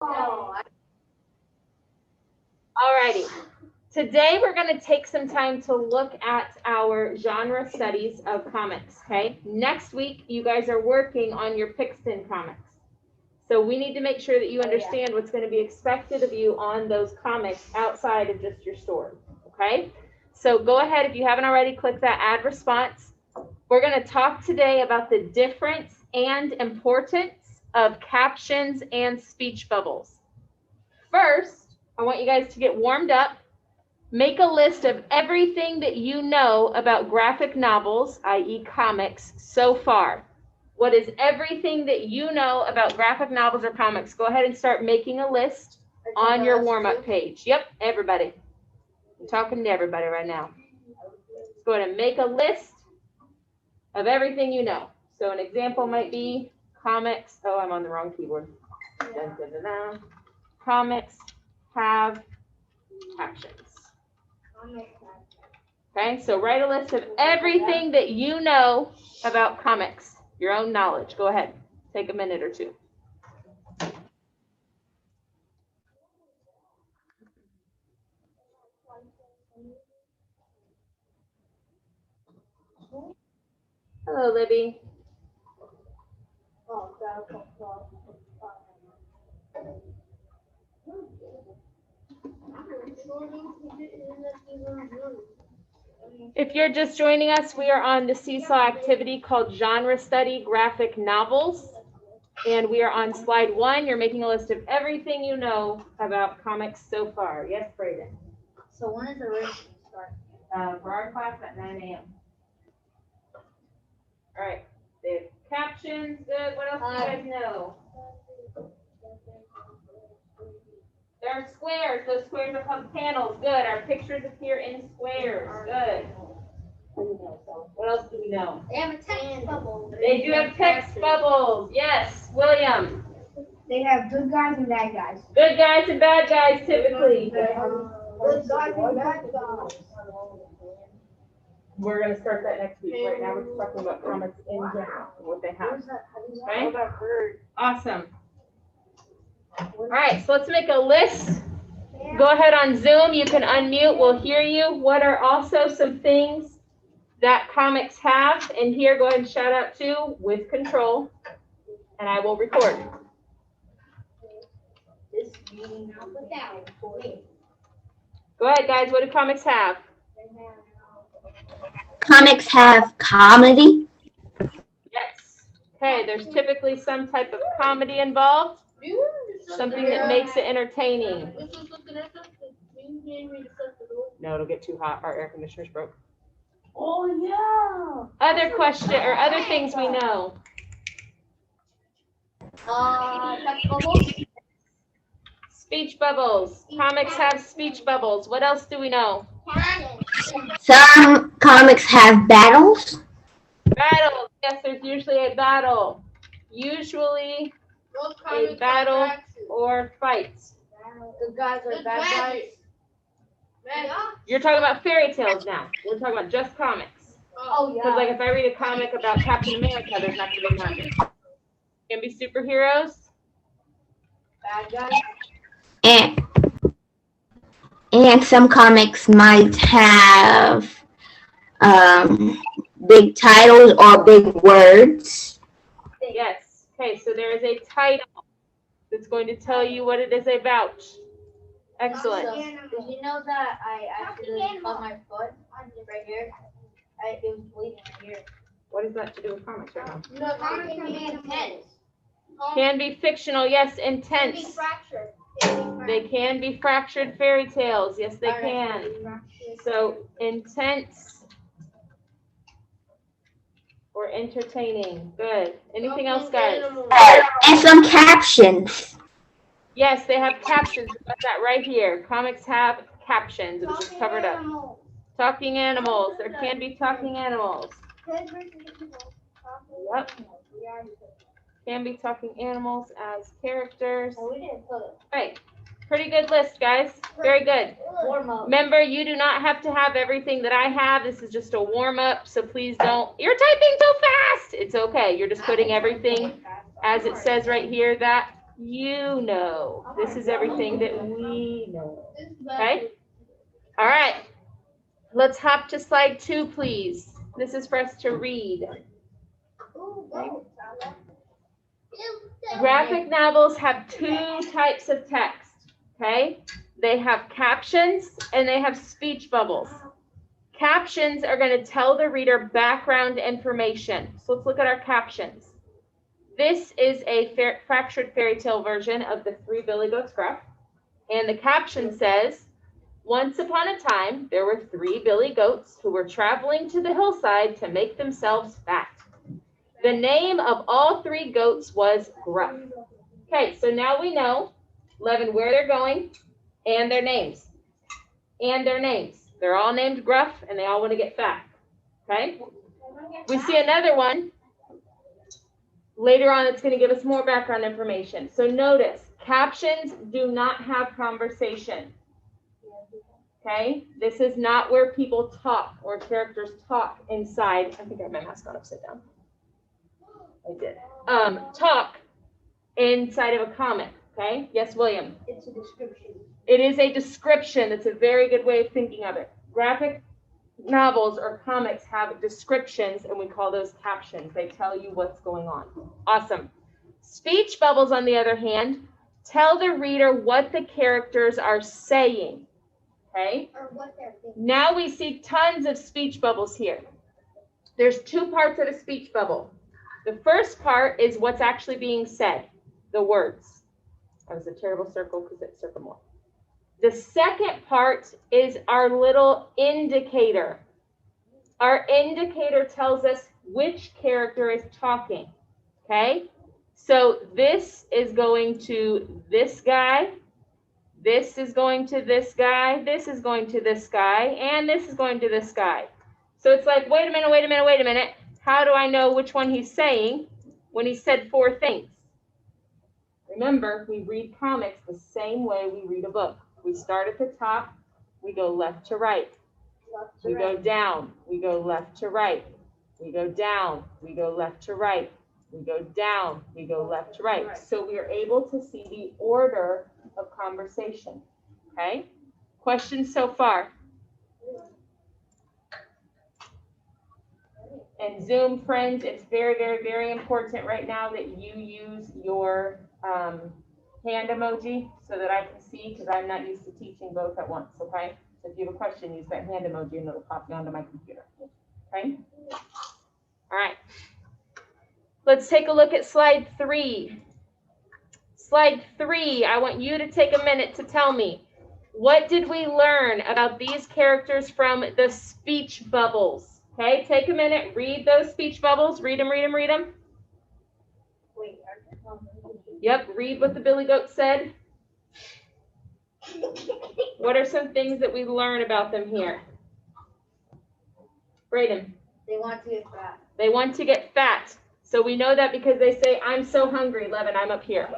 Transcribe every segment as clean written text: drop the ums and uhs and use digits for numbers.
Alrighty. Today we're going to take some time to look at our genre studies of comics, okay? Next week, you guys are working on your Pixton comics. So we need to make sure that you understand what's going to be expected of you on those comics outside of just your story, okay? So go ahead, if you haven't already, click that add response. We're going to talk today about the difference and importance of captions and speech bubbles. First, I want you guys to get warmed up. Make a list of everything that you know about graphic novels, i.e. comics, so far. What is everything that you know about graphic novels or comics? Go ahead and start making a list on your warm-up page. Yep, everybody. I'm talking to everybody right now. Let's go ahead and make a list of everything you know. So an example might be comics. Oh, I'm on the wrong keyboard. Comics have captions. Okay, so write a list of everything that you know about comics, your own knowledge. Go ahead, take a minute or two. Hello, Libby. If you're just joining us, we are on the Seesaw activity called Genre Study Graphic Novels. And we are on slide 1. You're making a list of everything you know about comics so far. Yes, Brayden? So when is the race start? For our class at 9 a.m. All right. They have captions. Good. What else do you guys know? There are squares. Those squares are called panels. Good. Our pictures appear in squares. Good. What else do we know? They have a text bubble. They do have text bubbles. Yes. William. They have good guys and bad guys. Good guys and bad guys, typically. Good guys and bad guys. We're going to start that next week. Right now, we're just talking about comics in general and what they have. Okay? Awesome. All right, so let's make a list. Go ahead on Zoom. You can unmute. We'll hear you. What are also some things that comics have? And here, go ahead and shout out to with control, and I will record. Go ahead, guys. What do comics have? Comics have comedy. Yes. Okay, there's typically some type of comedy involved. Something that makes it entertaining. No, it'll get too hot. Our air conditioner's broke. Oh yeah. Other question or other things we know. Text bubbles. Speech bubbles. Comics have speech bubbles. What else do we know? Some comics have battles. Battles. Yes, there's usually a battle. Usually a battle or fights. Good guys or bad guys. You're talking about fairy tales now. We're talking about just comics. Oh Because like if I read a comic about Captain America, there's not going to be magic. Can be superheroes. Bad guys. And some comics might have big titles or big words. Yes. Okay, so there is a title that's going to tell you what it is about. Excellent. So, did you know that I actually cut my foot right here? It was bleeding right here. What does that to do with comics right now? No, comics can be intense. Can be fictional, yes, intense. They can be fractured fairy tales. Yes, they can. So intense or entertaining. Good. Anything else, guys? And some captions. Yes, they have captions. We've got that right here. Comics have captions. It was just covered up. Talking animals. There can be talking animals. Yep. Can be talking animals as characters. Right. Pretty good list, guys. Very good. Remember, you do not have to have everything that I have. This is just a warm-up, so please don't. You're typing so fast. It's okay. You're just putting everything as it says right here that you know. This is everything that we know. Okay? All right. Let's hop to slide 2, please. This is for us to read. Okay. Graphic novels have 2 types of text. Okay? They have captions and they have speech bubbles. Captions are going to tell the reader background information. So let's look at our captions. This is a fractured fairy tale version of the 3 Billy Goats Gruff. And the caption says, once upon a time, there were 3 billy goats who were traveling to the hillside to make themselves fat. The name of all 3 goats was Gruff. Okay, so now we know, Levin, where they're going and their names. And their names. They're all named Gruff and they all want to get fat. Okay? We see another one. Later on, it's going to give us more background information. So notice, captions do not have conversation. Okay? This is not where people talk or characters talk inside. I think I have my mask on upside down. I did. Talk inside of a comic. Okay? Yes, William? It's a description. It is a description. That's a very good way of thinking of it. Graphic novels or comics have descriptions, and we call those captions. They tell you what's going on. Awesome. Speech bubbles, on the other hand, tell the reader what the characters are saying. Okay? Or what they're thinking. Now we see tons of speech bubbles here. There's 2 parts of a speech bubble. The first part is what's actually being said, the words. That was a terrible circle because it's circle more. The second part is our little indicator. Our indicator tells us which character is talking, okay? So this is going to this guy, this is going to this guy, this is going to this guy, and this is going to this guy. So it's like, wait a minute, wait a minute, wait a minute. How do I know which one he's saying when he said 4 things? Remember, we read comics the same way we read a book. We start at the top, we go left to right. We go down, we go left to right. We go down, we go left to right. We go down, we go left to right. So we are able to see the order of conversation. Okay? Questions so far? And Zoom friends, it's very, very, very important right now that you use your hand emoji so that I can see, because I'm not used to teaching both at once, okay? So if you have a question, use that hand emoji and it'll pop onto my computer, okay? All right. Let's take a look at slide 3. Slide 3, I want you to take a minute to tell me, what did we learn about these characters from the speech bubbles? Okay, take a minute, read those speech bubbles, read them, read them, read them. Yep, read what the Billy Goat said. What are some things that we learn about them here? Braden. They want to get fat. They want to get fat. So we know that because they say, I'm so hungry, Levin, I'm up here.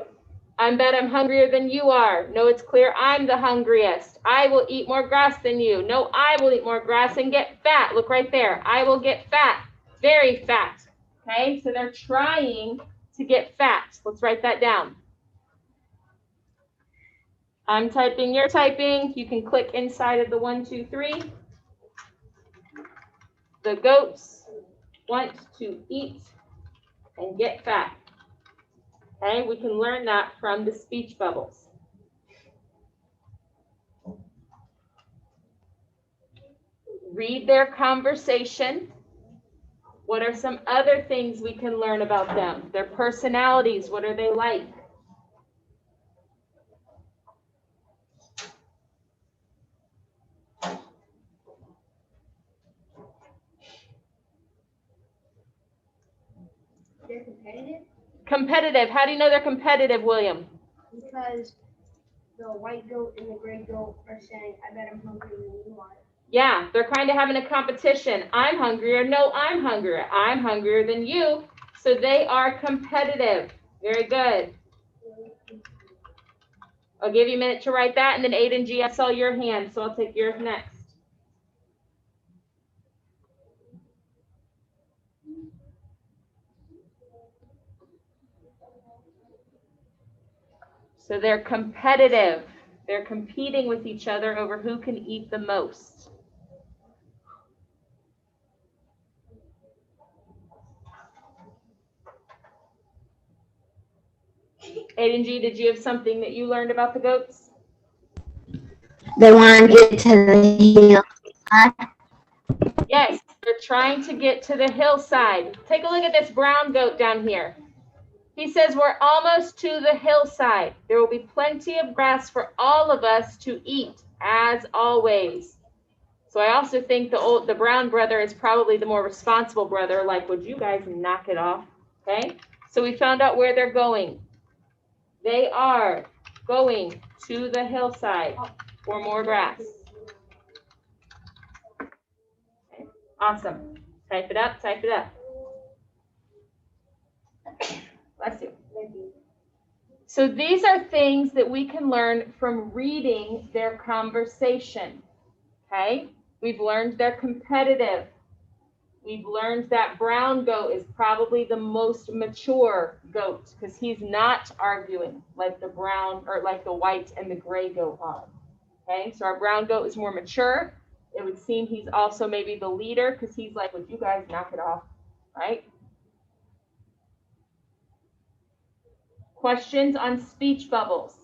I bet I'm hungrier than you are. No, it's clear I'm the hungriest. I will eat more grass than you. No, I will eat more grass and get fat. Look right there. I will get fat. Very fat. Okay, so they're trying to get fat. Let's write that down. I'm typing, you're typing. You can click inside of the 1, 2, 3. The goats want to eat and get fat. Okay, we can learn that from the speech bubbles. Read their conversation. What are some other things we can learn about them? Their personalities, what are they like? They're competitive. Competitive. How do you know they're competitive, William? Because the white goat and the gray goat are saying, I bet I'm hungrier than you are. Yeah, they're kind of having a competition. I'm hungrier. No, I'm hungrier. I'm hungrier than you. So they are competitive. Very good. I'll give you a minute to write that. And then Aiden G, I saw your hand, so I'll take yours next. So they're competitive. They're competing with each other over who can eat the most. Aiden G, did you have something that you learned about the goats? They want to get to the hill. Yes, they're trying to get to the hillside. Take a look at this brown goat down here. He says we're almost to the hillside. There will be plenty of grass for all of us to eat, as always. So I also think the brown brother is probably the more responsible brother, like, would you guys knock it off? Okay, so we found out where they're going. They are going to the hillside for more grass. Okay. Awesome. Type it up, type it up. Bless you. So these are things that we can learn from reading their conversation. Okay? We've learned they're competitive. We've learned that brown goat is probably the most mature goat because he's not arguing like the brown or like the white and the gray goat are. Okay, so our brown goat is more mature. It would seem he's also maybe the leader because he's like, would you guys knock it off? Right? Questions on speech bubbles?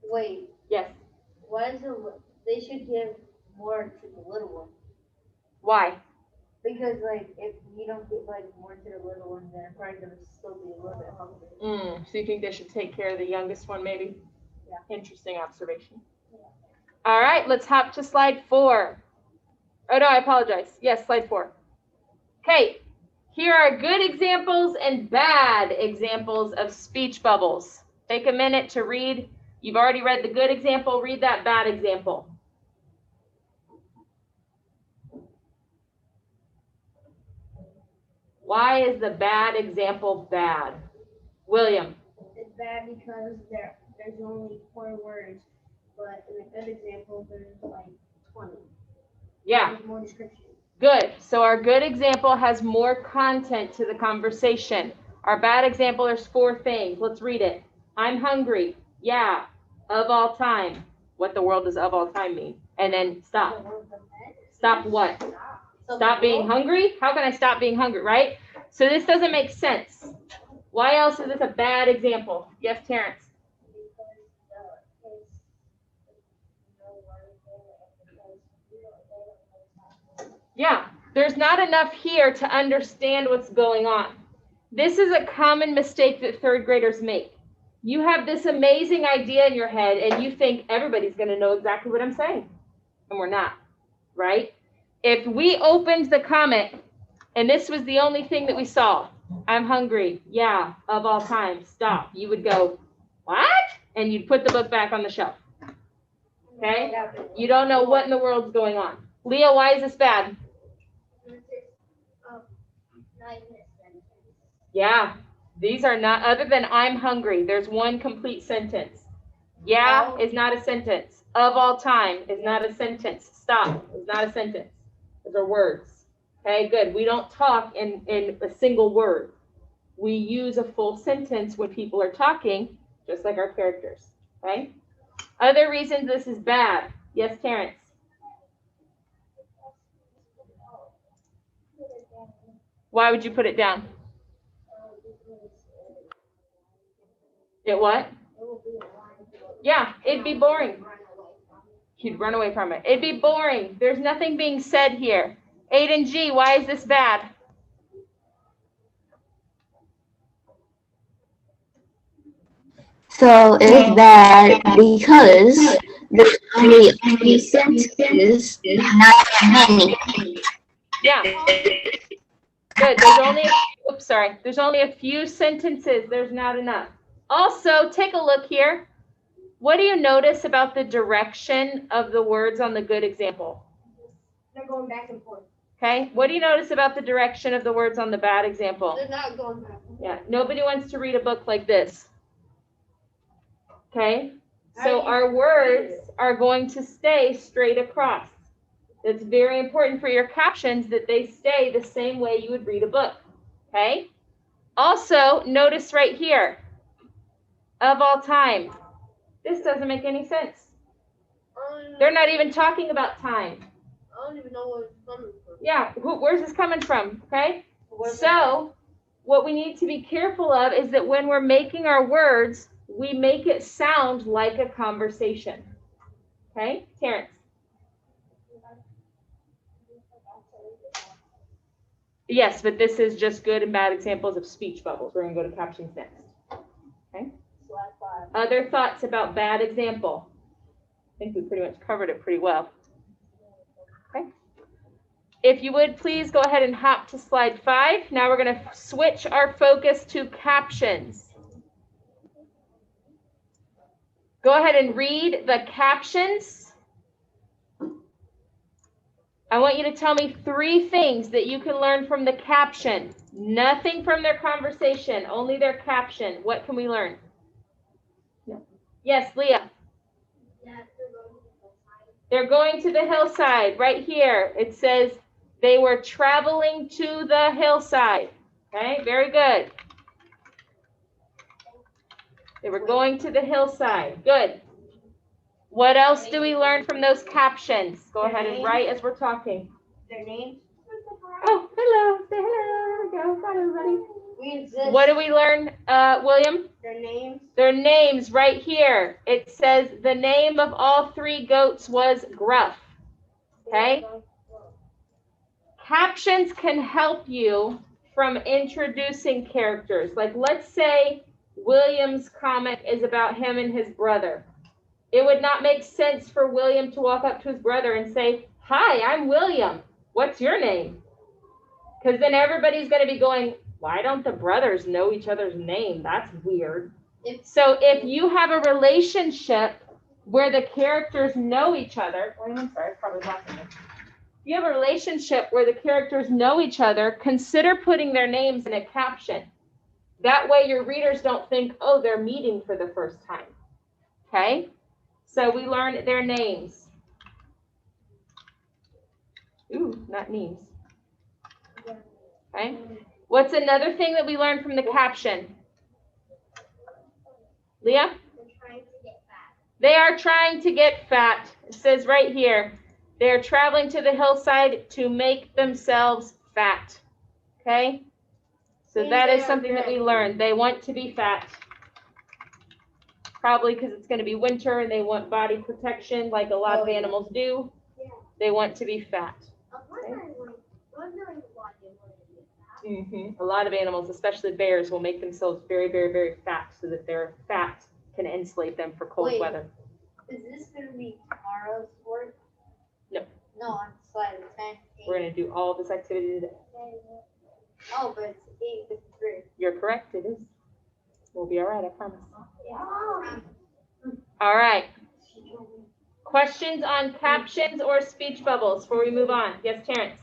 Wait, Yes. why is they should give more to the little one? Why? Because like if you don't give like more to the little one, then they're probably gonna still be a little bit hungry. So you think they should take care of the youngest one, maybe? Yeah. Interesting observation. Yeah. All right, let's hop to slide 4. Oh no, I apologize. Yes, slide 4. Okay, here are good examples and bad examples of speech bubbles. Take a minute to read. You've already read the good example, read that bad example. Why is the bad example bad? William. It's bad because there's only 4 words, but in a good example there's like 20. Yeah. There's more description. Good. So our good example has more content to the conversation. Our bad example, there's 4 things. Let's read it. I'm hungry. Yeah. Of all time. What the world does of all time mean? And then stop. Stop what? Stop being hungry? How can I stop being hungry, right? So this doesn't make sense. Why else is this a bad example? Yes, Terrence. Yeah, there's not enough here to understand what's going on. This is a common mistake that 3rd graders make. You have this amazing idea in your head and you think everybody's going to know exactly what I'm saying. And we're not, right? If we opened the comment and this was the only thing that we saw, I'm hungry. Yeah, of all time. Stop. You would go, what? And you'd put the book back on the shelf. Okay? You don't know what in the world's going on. Leah, why is this bad? Yeah, these are not, other than I'm hungry, there's one complete sentence. Yeah is not a sentence. Of all time is not a sentence. Stop is not a sentence. Those are words. Okay, good. We don't talk in a single word. We use a full sentence when people are talking, just like our characters. Okay? Other reasons this is bad. Yes, Terrence. Why would you put it down? It what? Yeah, it'd be boring. You'd run away from it. It'd be boring. There's nothing being said here. Aiden G, why is this bad? So it's bad because there's only a few sentences, not many. Yeah. Good. There's only a few sentences. There's not enough. Also, take a look here. What do you notice about the direction of the words on the good example? They're going back and forth. Okay. What do you notice about the direction of the words on the bad example? They're not going back. Yeah. Nobody wants to read a book like this. Okay. So our words are going to stay straight across. It's very important for your captions that they stay the same way you would read a book, okay? Also, notice right here, of all time. This doesn't make any sense. They're not even talking about time. I don't even know where it's coming from. Yeah, where's this coming from, okay? So, what we need to be careful of is that when we're making our words, we make it sound like a conversation. Okay, Terrence? Yes, but this is just good and bad examples of speech bubbles. We're going to go to captions next. Okay? Other thoughts about bad example? I think we pretty much covered it pretty well. Okay. If you would, please go ahead and hop to slide 5. Now we're going to switch our focus to captions. Go ahead and read the captions. I want you to tell me 3 things that you can learn from the caption. Nothing from their conversation, only their caption. What can we learn? Yes, Leah. They're going to the hillside right here. It says they were traveling to the hillside. Okay, very good. They were going to the hillside. Good. What else do we learn from those captions? Go ahead and write as we're talking. Their names. Oh, hello. Say hello. There we go. Got everybody. We exist. What do we learn, William? Their names. Their names right here. It says the name of all 3 goats was Gruff. Okay? Captions can help you from introducing characters. Like, let's say William's comic is about him and his brother. It would not make sense for William to walk up to his brother and say, "Hi, I'm William. What's your name?" Because then everybody's going to be going, "Why don't the brothers know each other's name? That's weird." So if you have a relationship where the characters know each other, I'm sorry, probably laughing. If you have a relationship where the characters know each other, consider putting their names in a caption. That way your readers don't think, oh, they're meeting for the first time. Okay? So we learn their names. Ooh, not names. Okay? What's another thing that we learned from the caption? Leah? They are trying to get fat. It says right here, they're traveling to the hillside to make themselves fat. Okay? So that is something that we learned. They want to be fat. Probably because it's going to be winter and they want body protection like a lot of animals do. They want to be fat. Okay? A lot of animals, especially bears, will make themselves very, very, very fat so that their fat can insulate them for cold weather. Is this going to be tomorrow's work? No. No, on slide 10. We're going to do all of this activity today. Oh, but it's 8:53. You're correct, it is. We'll be all right, I promise. All right. Questions on captions or speech bubbles before we move on? Yes, Terrence.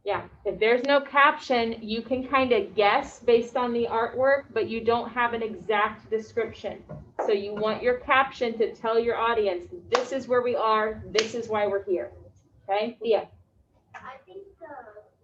Yeah, if there's no caption, you can kind of guess based on the artwork, but you don't have an exact description. So you want your caption to tell your audience, this is where we are, this is why we're here. Okay, Thea? I think the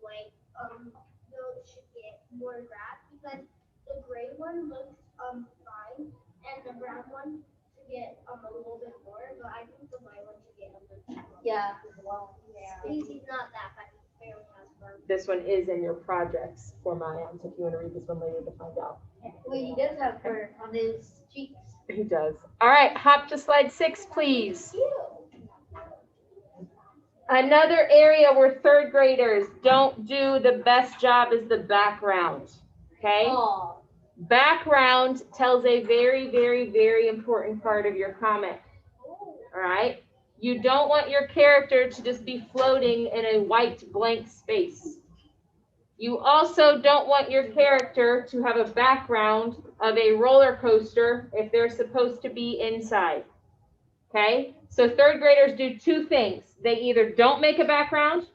white those should get more grass because the gray one looks fine and the brown one should get a little bit more, but I think the white one should get a little bit more. Yeah, well, yeah. He's not that bad. He barely has fur. This one is in your projects for Mayans, if you want to read this one later to find out. Well, he does have fur on his cheeks. He does. All right, hop to slide 6, please. Another area where 3rd graders don't do the best job is the background. Okay? Oh. Background tells a very, very, very important part of your comic. All right? You don't want your character to just be floating in a white blank space. You also don't want your character to have a background of a roller coaster if they're supposed to be inside. Okay? So 3rd graders do 2 things. They either don't make a background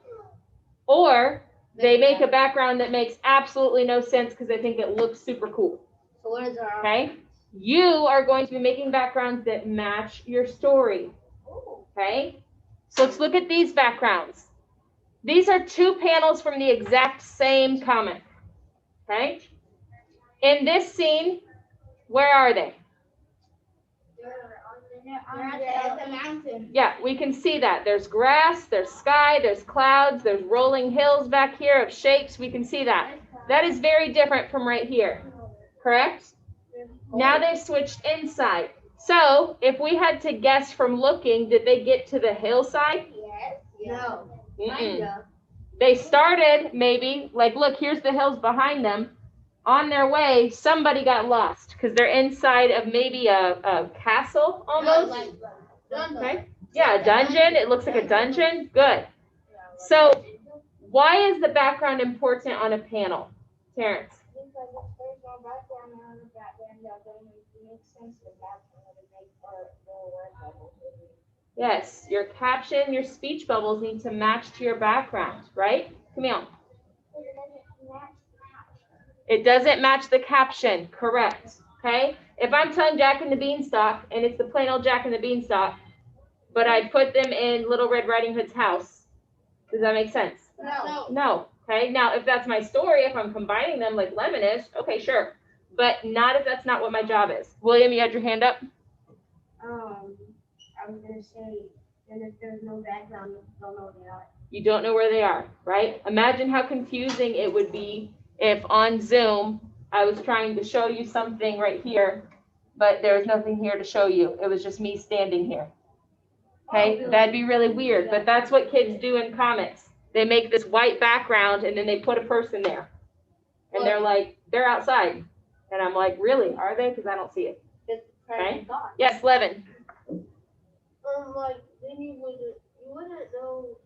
or They make a background that makes absolutely no sense because they think it looks super cool. So what is our Okay? You are going to be making backgrounds that match your story. Okay? So let's look at these backgrounds. These are two panels from the exact same comic. Okay? In this scene, where are they? They're at the mountain. Yeah, we can see that. There's grass, there's sky, there's clouds, there's rolling hills back here of shapes. We can see that. That is very different from right here. Correct? Now they've switched inside. So if we had to guess from looking, did they get to the hillside? Yes. No. Mm-mm. They started maybe, like, look, here's the hills behind them. On their way, somebody got lost because they're inside of maybe a castle almost. Okay. Yeah, a dungeon. It looks like a dungeon. Good. So why is the background important on a panel, Terrence? Because if there's no background on the background, that doesn't make sense. The background would make the word bubble. Yes, your caption, your speech bubbles need to match to your background, right? Camille. It doesn't match the caption, correct, okay? If I'm telling Jack and the Beanstalk, and it's the plain old Jack and the Beanstalk, but I put them in Little Red Riding Hood's house, does that make sense? No. No, okay? Now, if that's my story, if I'm combining them like Lemon is, okay, sure. But not if that's not what my job is. William, you had your hand up? I was gonna say, and if there's no background, you don't know where they are. You don't know where they are, right? Imagine how confusing it would be if on Zoom, I was trying to show you something right here, but there was nothing here to show you. It was just me standing here. Okay, that'd be really weird, but that's what kids do in comics. They make this white background and then they put a person there. And they're like, they're outside. And I'm like, really, are they? Because I don't see it. Okay. Yes, Levin. Like, then you wouldn't know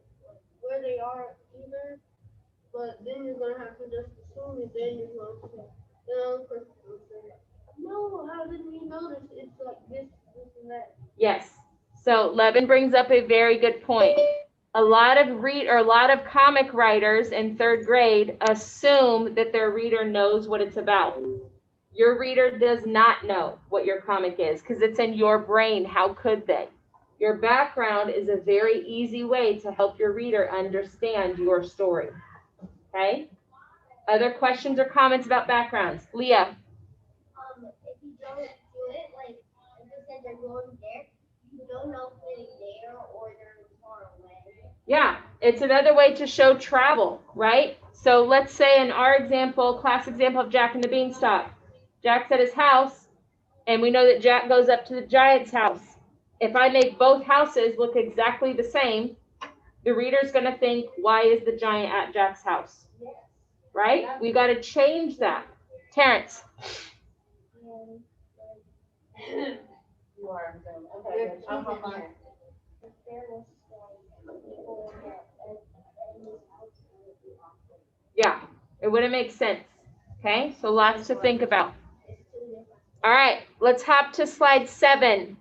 where they are either, but then you're gonna have to just assume it, then you're going to, the other person will say, no, how did we know this? It's like this, and that. Yes. So Levin brings up a very good point. A lot of comic writers in third grade assume that their reader knows what it's about. Your reader does not know what your comic is because it's in your brain. How could they? Your background is a very easy way to help your reader understand your story. Okay? Other questions or comments about backgrounds? Leah. If you don't do it, like, if you said they're going there, you don't know if they're there or they're far away. Yeah, it's another way to show travel, right? So let's say in our example, class example of Jack and the Beanstalk. Jack's at his house, and we know that Jack goes up to the giant's house. If I make both houses look exactly the same, the reader's going to think, why is the giant at Jack's house? Right? We got to change that. Terrence. You are. Okay. I'm on. Yeah, it wouldn't make sense. Okay, so lots to think about. All right, let's hop to slide 7.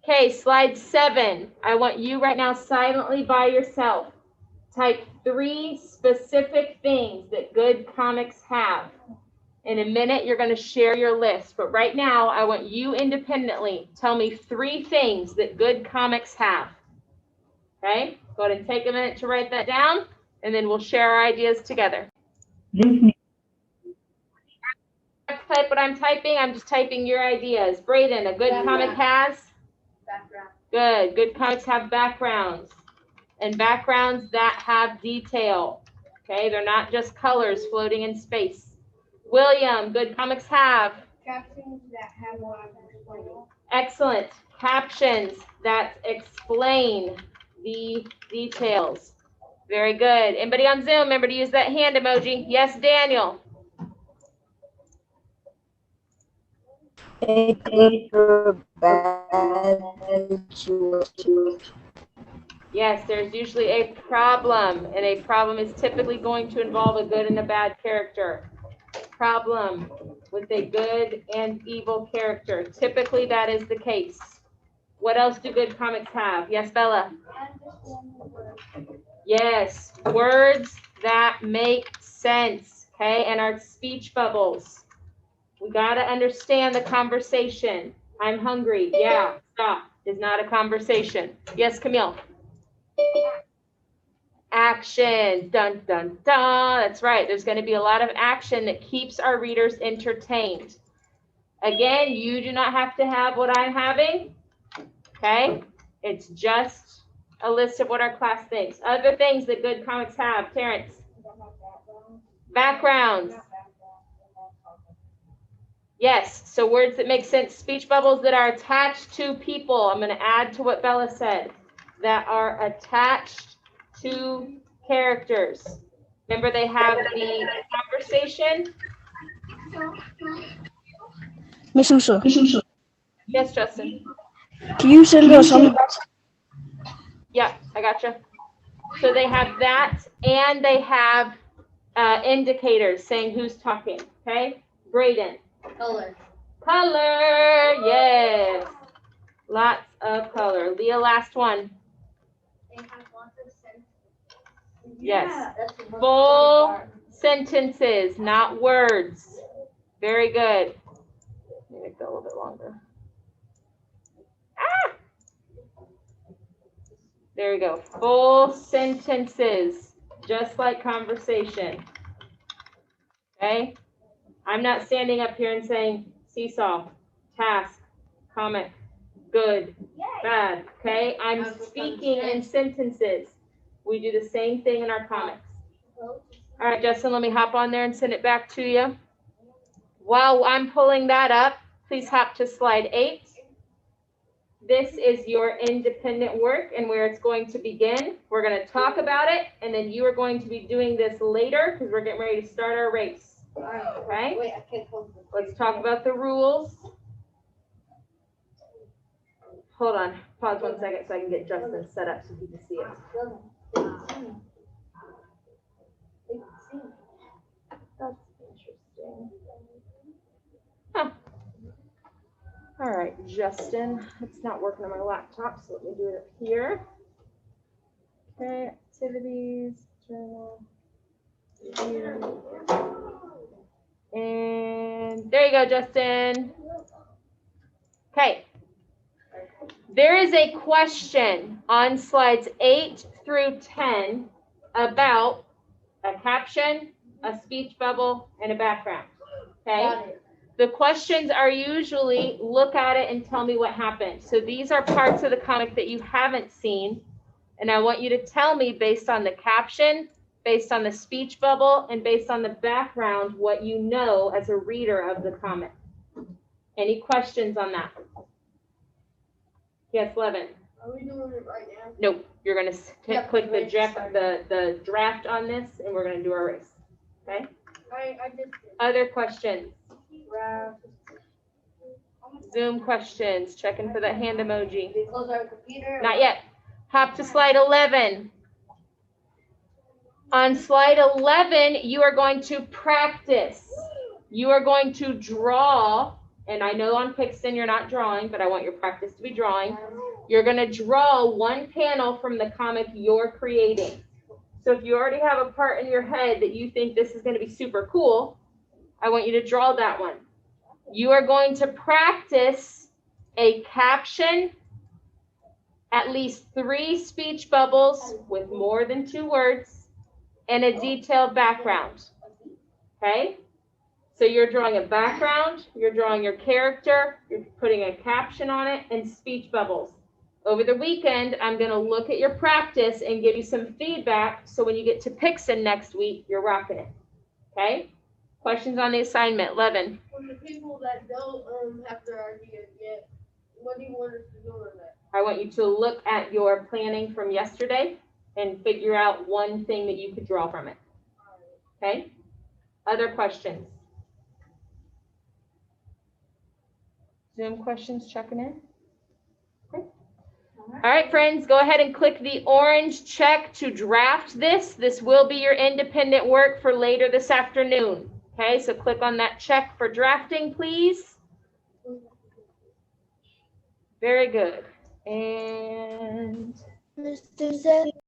Okay, slide 7. I want you right now silently by yourself. Type 3 specific things that good comics have. In a minute, you're going to share your list. But right now, I want you independently. Tell me 3 things that good comics have. Okay, go ahead and take a minute to write that down, and then we'll share our ideas together. Type what I'm typing. I'm just typing your ideas. Brayden, a good comic has? Background. Good. Good comics have backgrounds. And backgrounds that have detail. Okay, they're not just colors floating in space. William, good comics have? Captions that have what I'm explaining. Excellent. Captions that explain the details. Very good. Anybody on Zoom, remember to use that hand emoji. Yes, Daniel. A good or bad situation. Yes, there's usually a problem, and a problem is typically going to involve a good and a bad character. Problem with a good and evil character. Typically, that is the case. What else do good comics have? Yes, Bella? Yes, words that make sense, okay? And our speech bubbles. We got to understand the conversation. I'm hungry. Yeah, stop. Is not a conversation. Yes, Camille. Action. Dun, dun, dun. That's right. There's going to be a lot of action that keeps our readers entertained. Again, you do not have to have what I'm having, okay? It's just a list of what our class thinks. Other things that good comics have, Terrence. Backgrounds. Yes, so words that make sense. Speech bubbles that are attached to people. I'm going to add to what Bella said. That are attached to characters. Remember, they have the conversation. Miss Musa, Yes, Justin. can you send us some? Yeah, I gotcha. So they have that, and they have indicators saying who's talking. Okay, Brayden. Color. Color, yes. Lots of color. Leah, last one. They have lots of sense. Yes. That's the most Full important part. sentences, not words. Very good. Let me make that a little bit longer. Ah! There we go. Full sentences, just like conversation. Okay? I'm not standing up here and saying seesaw, task, comic, good, bad. Okay? I'm speaking in sentences. We do the same thing in our comics. All right, Justin, let me hop on there and send it back to you. While I'm pulling that up, please hop to slide 8. This is your independent work and where it's going to begin. We're going to talk about it, and then you are going to be doing this later because we're getting ready to start our race. Okay? Wait, I can't hold this. Let's talk about the rules. Hold on. Pause 1 second so I can get Justin set up so he can see it. That's interesting. Huh. All right, Justin. It's not working on my laptop, so let me do it up here. Okay, activities, journal, review. And there you go, Justin. Okay. There is a question on slides 8 through 10 about a caption, a speech bubble, and a background. Okay. Got it. The questions are usually look at it and tell me what happened. So these are parts of the comic that you haven't seen. And I want you to tell me based on the caption, based on the speech bubble, and based on the background, what you know as a reader of the comic. Any questions on that? Yes, Levin. Are we doing it right now? Nope. You're going to Yep, click ready to start. the draft on this, and we're going to do our race. Okay? I just did. Other questions? Zoom questions. Checking for that hand emoji. We close our computer. Not yet. Hop to slide 11. On slide 11, you are going to practice. You are going to draw, and I know on Pixton you're not drawing, but I want your practice to be drawing. You're going to draw one panel from the comic you're creating. So if you already have a part in your head that you think this is going to be super cool, I want you to draw that one. You are going to practice a caption, at least 3 speech bubbles with more than 2 words, and a detailed background. Okay? So you're drawing a background, you're drawing your character, you're putting a caption on it, and speech bubbles. Over the weekend, I'm going to look at your practice and give you some feedback so when you get to Pixton next week, you're rocking it. Okay? Questions on the assignment, Levin? For the people that don't have their ideas yet, what do you want us to do with that? I want you to look at your planning from yesterday and figure out one thing that you could draw from it. Okay? Other questions? Zoom questions checking in? Okay. All right, friends, go ahead and click the orange check to draft this. This will be your independent work for later this afternoon. Okay, so click on that check for drafting, please. Very good. And Mr.